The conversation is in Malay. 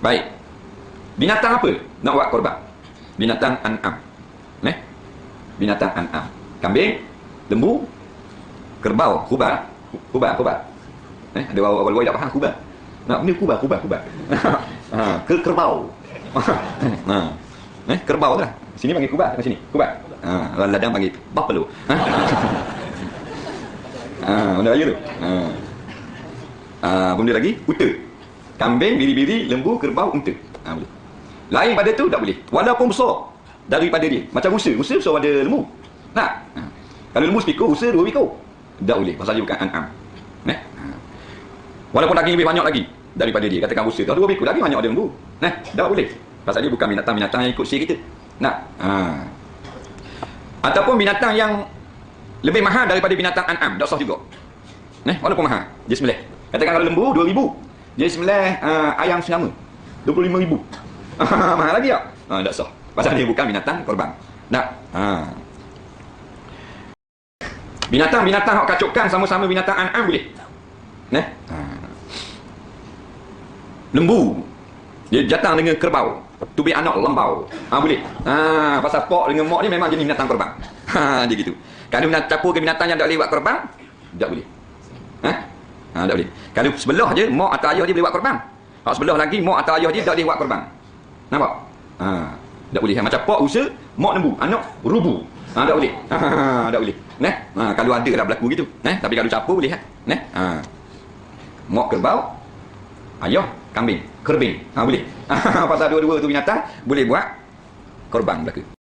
Baik. Binatang apa nak buat korban? Binatang an'am. Binatang an'am. Kambing, lembu, kerbau, kubar. Ada orang luar tak faham kubar. Nak ni kubar. Kerbau. Kerbau tu lah. Sini panggil kubar, kat sini. Kubar. Orang ladang panggil buffalo. Benda raya tu. Benda lagi, unta. Kambing, biri-biri, lembu, kerbau, unta. Boleh. Lain pada tu tak boleh. Walaupun besar daripada dia. Macam rusa besar pada lembu. Nak? Kalau lembu sepikul, rusa 2 ekor. Tak boleh. Pasal dia bukan an'am. Walaupun daging lebih banyak lagi daripada dia. Katakan rusa tu 2 ekor, daging banyak ada lembu. Tak boleh. Pasal dia bukan binatang-binatang yang ikut sihir kita. Nak? Ataupun binatang yang lebih mahal daripada binatang an'am, tak sah juga. Walaupun mahal. Dia sembelih. Katakan kalau lembu 2,000, dia sembelih ayam selama 25,000. Mahal lagi tak? Tak sah. Pasal dia bukan binatang korban. Tak? Binatang-binatang hak kacukkan sama-sama binatang an'am boleh. Lembu dia datang dengan kerbau, tubik anak lembau. Boleh. Pasal pak dengan mak ni memang jenis binatang korban. Dia gitu. Kalau nak campur ke binatang yang tak boleh buat korban, tak boleh. Tak boleh. Kalau sebelah je mak atau ayah dia boleh buat korban. Hak sebelah lagi mak atau ayah dia tak boleh buat korban. Nampak? Tak boleh. Macam pak usa, mak lembu, anak rubu. Tak boleh. Tak boleh. Kalau ada dah berlaku gitu. Tapi kalau campur boleh. Mak kerbau, ayah kambing, kerbing. Boleh. Pasal dua-dua tu binatang boleh buat korban berlaku.